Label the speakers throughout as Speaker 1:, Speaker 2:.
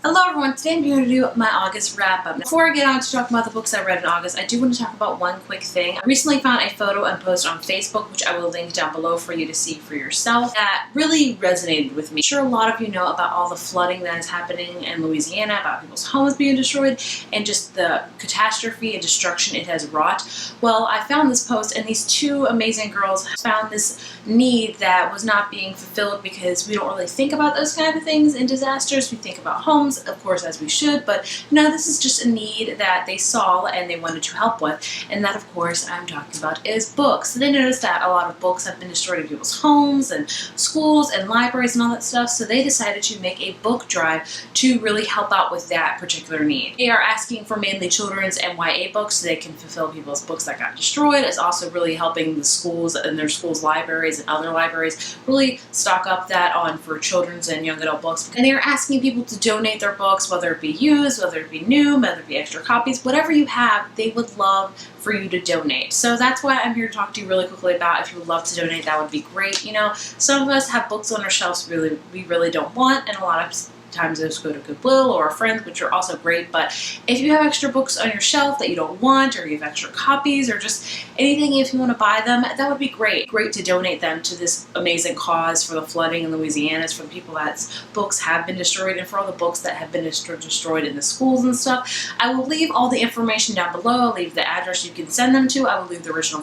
Speaker 1: Hello everyone, today I'm here to do my August wrap up. Before I get on to talk about the books I read in August, I do want to talk about one quick thing. I recently found a photo and post on Facebook, which I will link down below for you to see for yourself, that really resonated with me. I'm sure a lot of you know about all the flooding that is happening in Louisiana, about people's homes being destroyed, and just the catastrophe and destruction it has wrought. Well, I found this post, and these two amazing girls found this need that was not being fulfilled because we don't really think about those kind of things in disasters. We think about homes, of course, as we should, but no, this is just a need that they saw and they wanted to help with, and that, of course, I'm talking about is books. So they noticed that a lot of books have been destroyed in people's homes and schools and libraries and all that stuff, so they decided to make a book drive to really help out with that particular need. They are asking for mainly children's and YA books so they can fulfill people's books that got destroyed. It's also really helping the schools and their schools' libraries and other libraries really stock up that on for children's and young adult books. And they are asking people to donate their books, whether it be used, whether it be new, whether it be extra copies, whatever you have, they would love for you to donate. So that's what I'm here to talk to you really quickly about. If you would love to donate, that would be great. You know, some of us have books on our shelves we really don't want, and a lot of times those go to Goodwill or friends, which are also great. But if you have extra books on your shelf that you don't want, or you have extra copies, or just anything, if you want to buy them, that would be great. Great to donate them to this amazing cause for the flooding in Louisiana, for the people that's books have been destroyed, and for all the books that have been destroyed in the schools and stuff. I will leave all the information down below. I'll leave the address you can send them to. I will leave the original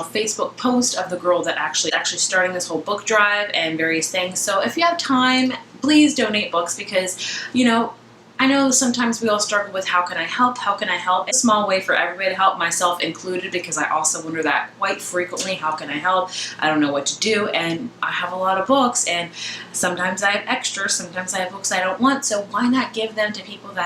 Speaker 1: Facebook post of the girl that actually starting this whole book drive and various things. So if you have time, please donate books, because, you know, I know sometimes we all struggle with how can I help? How can I help? It's a small way for everybody to help, myself included, because I also wonder that quite frequently. How can I help? I don't know what to do, and I have a lot of books, and sometimes I have extras, sometimes I have books I don't want, so why not give them to people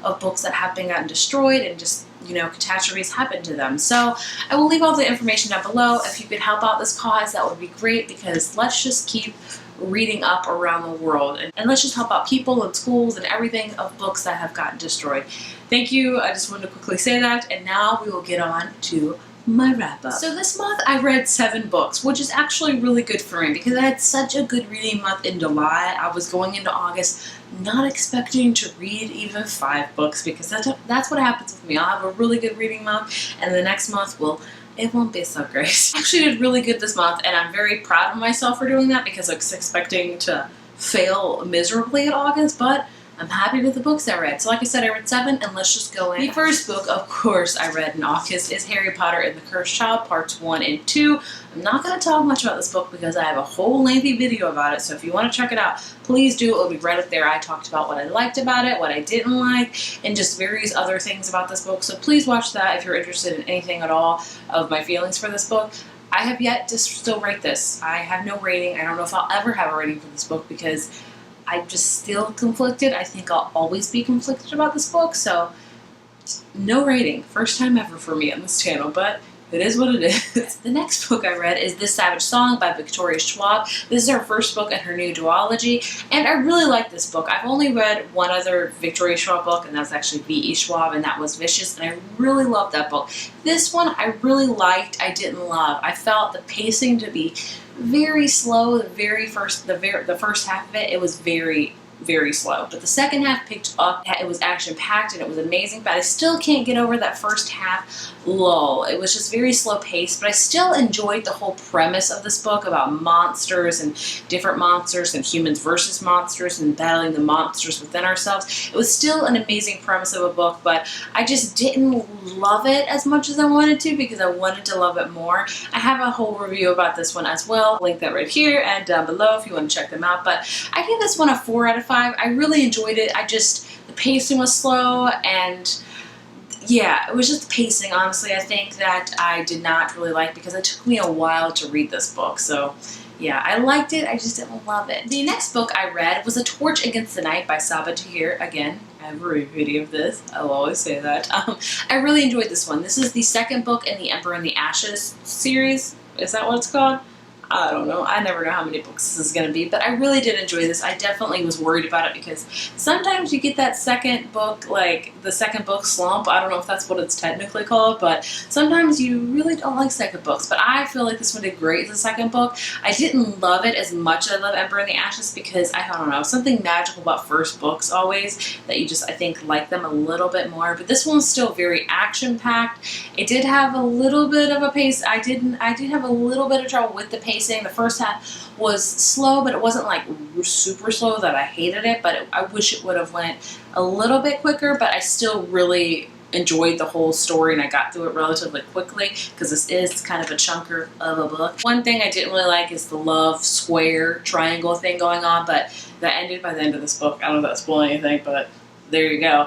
Speaker 1: of books that have been gotten destroyed and just, you know, catastrophes happen to them. So I will leave all the information down below. If you could help out this cause, that would be great, because let's just keep reading up around the world, and let's just help out people and schools and everything of books that have gotten destroyed. Thank you. I just wanted to quickly say that, and now we will get on to my wrap up. So this month I read 7 books, which is actually really good for me because I had such a good reading month in July. I was going into August not expecting to read even 5 books, because that's what happens with me. I'll have a really good reading month, and the next month it won't be so great. I actually did really good this month, and I'm very proud of myself for doing that, because I was expecting to fail miserably in August, but I'm happy with the books I read. So like I said, I read 7, and let's just go in. The first book, of course, I read in August is Harry Potter and the Cursed Child, Parts 1 and 2. I'm not going to talk much about this book because I have a whole lengthy video about it, so if you want to check it out, please do. It will be right up there. I talked about what I liked about it, what I didn't like, and just various other things about this book, so please watch that if you're interested in anything at all of my feelings for this book. I have yet to still rate this. I have no rating. I don't know if I'll ever have a rating for this book, because I'm just still conflicted. I think I'll always be conflicted about this book, so no rating. First time ever for me on this channel, but it is what it is. The next book I read is This Savage Song by Victoria Schwab. This is her first book in her new duology, and I really like this book. I've only read one other Victoria Schwab book, and that's actually V.E. Schwab, and that was Vicious, and I really loved that book. This one I really liked. I didn't love. I felt the pacing to be very slow. The first half of it was very slow, but the second half picked up. It was action-packed and it was amazing, but I still can't get over that first half lull. It was just very slow paced, but I still enjoyed the whole premise of this book about monsters and different monsters and humans versus monsters and battling the monsters within ourselves. It was still an amazing premise of a book, but I just didn't love it as much as I wanted to, because I wanted to love it more. I have a whole review about this one as well. I'll link that right here and down below if you want to check them out, but I give this one a 4 out of 5. I really enjoyed it. The pacing was slow, and yeah, it was just the pacing, honestly, I think, that I did not really like, because it took me a while to read this book. So yeah, I liked it, I just didn't love it. The next book I read was A Torch Against the Night by Saba Tahir. Again, I have a review of this. I'll always say that. I really enjoyed this one. This is the second book in the Emperor and the Ashes series. Is that what it's called? I don't know. I never know how many books this is going to be, but I really did enjoy this. I definitely was worried about it because sometimes you get that second book, like the second book slump. I don't know if that's what it's technically called, but sometimes you really don't like second books. But I feel like this one did great as a second book. I didn't love it as much as I love Ember in the Ashes because I don't know, something magical about first books always that you just, I think, like them a little bit more. But this one's still very action-packed. It did have a little bit of a pace. I did have a little bit of trouble with the pacing. The first half was slow, but it wasn't like super slow that I hated it, but I wish it would have went a little bit quicker, but I still really enjoyed the whole story and I got through it relatively quickly because this is kind of a chunker of a book. One thing I didn't really like is the love square triangle thing going on, but that ended by the end of this book. I don't know if that's spoiling anything, but there you go.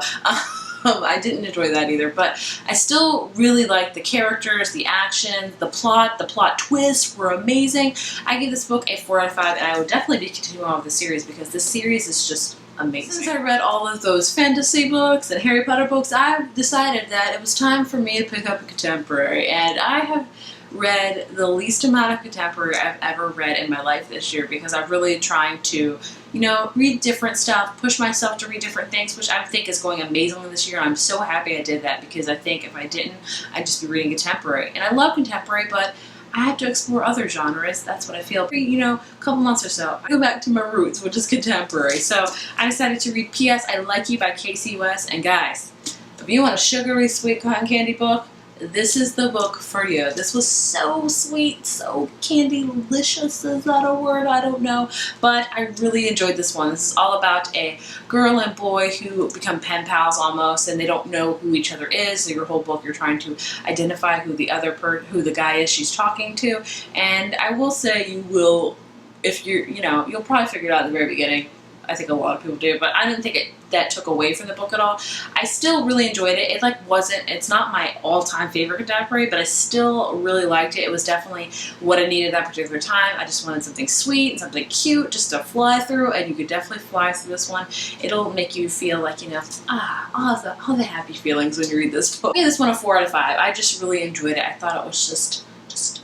Speaker 1: I didn't enjoy that either, but I still really like the characters, the action, the plot twists were amazing. I give this book a 4 out of 5, and I would definitely be continuing on with the series because this series is just amazing. Since I read all of those fantasy books and Harry Potter books, I've decided that it was time for me to pick up a contemporary, and I have read the least amount of contemporary I've ever read in my life this year because I'm really trying to, you know, read different stuff, push myself to read different things, which I think is going amazingly this year. I'm so happy I did that because I think if I didn't, I'd just be reading contemporary. And I love contemporary, but I have to explore other genres. That's what I feel. You know, a couple months or so, I go back to my roots, which is contemporary. So I decided to read P.S. I Like You by Casey West. And guys, if you want a sugary sweet cotton candy book, this is the book for you. This was so sweet, so candy-licious. Is that a word? I don't know. But I really enjoyed this one. This is all about a girl and boy who become pen pals almost, and they don't know who each other is. So your whole book, you're trying to identify who the guy is she's talking to. And I will say you will, if you'll probably figure it out at the very beginning. I think a lot of people do, but I didn't think that took away from the book at all. I still really enjoyed it. It's not my all-time favorite contemporary, but I still really liked it. It was definitely what I needed that particular time. I just wanted something sweet and something cute just to fly through, and you could definitely fly through this one. It'll make you feel like, all the happy feelings when you read this book. I gave this one a 4 out of 5. I just really enjoyed it. I thought it was just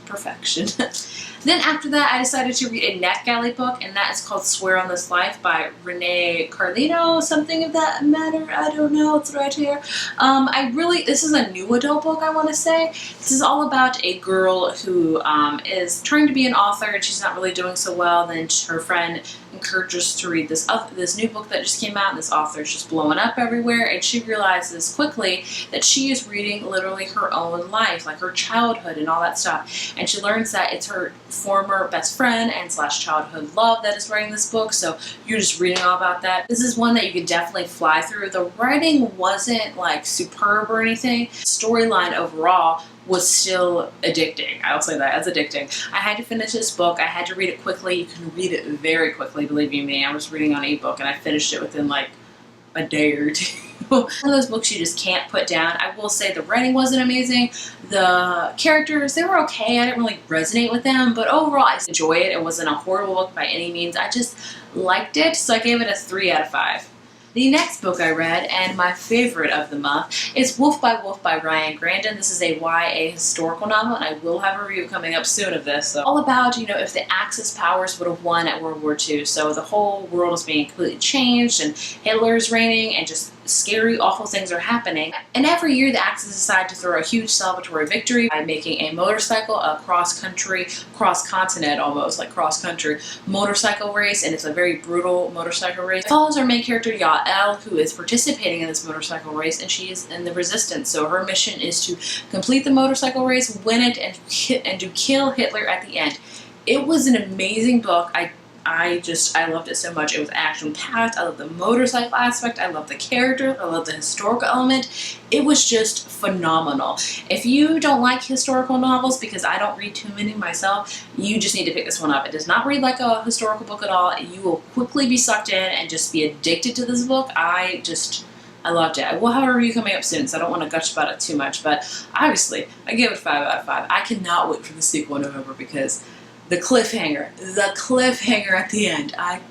Speaker 1: perfection. Then after that, I decided to read a NetGalley book, and that is called Swear on This Life by Renee Carlino, something of that matter. I don't know. It's right here. This is a new adult book, I want to say. This is all about a girl who is trying to be an author, and she's not really doing so well. Then her friend encourages her to read this new book that just came out, and this author is just blowing up everywhere, and she realizes quickly that she is reading literally her own life, like her childhood and all that stuff. And she learns that it's her former best friend and / childhood love that is writing this book, so you're just reading all about that. This is one that you could definitely fly through. The writing wasn't like superb or anything. Storyline overall was still addicting. I'll say that, as addicting. I had to finish this book. I had to read it quickly. You can read it very quickly, believe you me. I was reading on ebook and I finished it within like a day or two. One of those books you just can't put down. I will say the writing wasn't amazing. The characters, they were okay. I didn't really resonate with them, but overall I enjoyed it. It wasn't a horrible book by any means. I just liked it, so I gave it a 3 out of 5. The next book I read, and my favorite of the month, is Wolf by Ryan Grandin. This is a YA historical novel, and I will have a review coming up soon of this. So all about, if the Axis powers would have won at World War II. So the whole world is being completely changed, and Hitler's reigning, and just scary, awful things are happening. And every year the Axis decide to throw a huge celebratory victory by making a motorcycle, a cross-continent almost, like cross-country motorcycle race, and it's a very brutal motorcycle race. It follows our main character, Yael, who is participating in this motorcycle race, and she is in the resistance. So her mission is to complete the motorcycle race, win it, and to kill Hitler at the end. It was an amazing book. I loved it so much. It was action-packed. I love the motorcycle aspect. I love the character. I love the historical element. It was just phenomenal. If you don't like historical novels, because I don't read too many myself, you just need to pick this one up. It does not read like a historical book at all. You will quickly be sucked in and just be addicted to this book. I loved it. I will have a review coming up soon, so I don't want to gush about it too much, but obviously, I gave it 5 out of 5. I cannot wait for the sequel in November because the cliffhanger at the end. I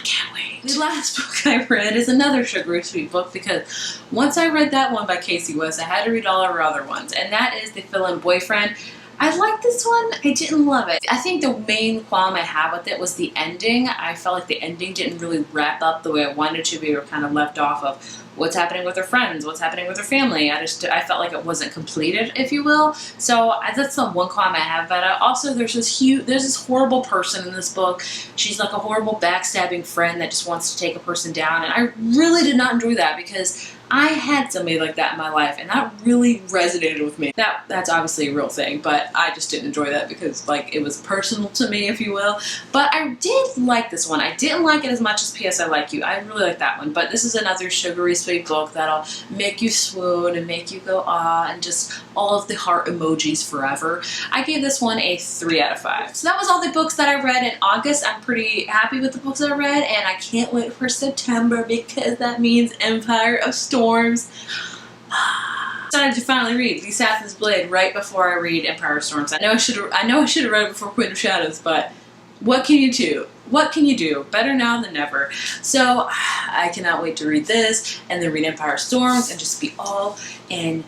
Speaker 1: can't wait. The last book I read is another sugary sweet book because once I read that one by Casey West, I had to read all of her other ones, and that is The Fill-In Boyfriend I liked this one. I didn't love it. I think the main qualm I had with it was the ending. I felt like the ending didn't really wrap up the way I wanted to. We were kind of left off of what's happening with her friends, what's happening with her family. I felt like it wasn't completed, if you will. So that's the one qualm I have. But also, there's this horrible person in this book. She's like a horrible backstabbing friend that just wants to take a person down, and I really did not enjoy that because I had somebody like that in my life, and that really resonated with me. That's obviously a real thing, but I just didn't enjoy that because, like, it was personal to me, if you will. But I did like this one. I didn't like it as much as P.S. I Like You. I really like that one. But this is another sugary sweet book that'll make you swoon and make you go ah and just all of the heart emojis forever. I gave this one a 3 out of 5. So that was all the books that I read in August. I'm pretty happy with the books I read, and I can't wait for September because that means Empire of Storms. Decided to finally read The Assassin's Blade right before I read Empire of Storms. I know I should have read it before Queen of Shadows, but what can you do? What can you do? Better now than never. So I cannot wait to read this and then read Empire of Storms and just be all in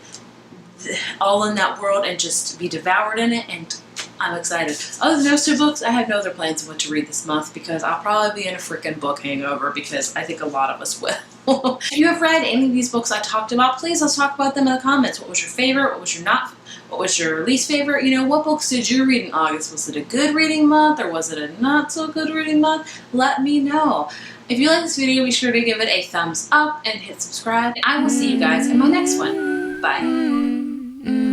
Speaker 1: that world and just be devoured in it, and I'm excited. Other than those 2 books, I have no other plans of what to read this month because I'll probably be in a freaking book hangover because I think a lot of us will. If you have read any of these books I talked about, please let's talk about them in the comments. What was your favorite? What was your least favorite? You know, what books did you read in August? Was it a good reading month or was it a not so good reading month? Let me know. If you like this video, be sure to give it a thumbs up and hit subscribe. I will see you guys in my next one. Bye.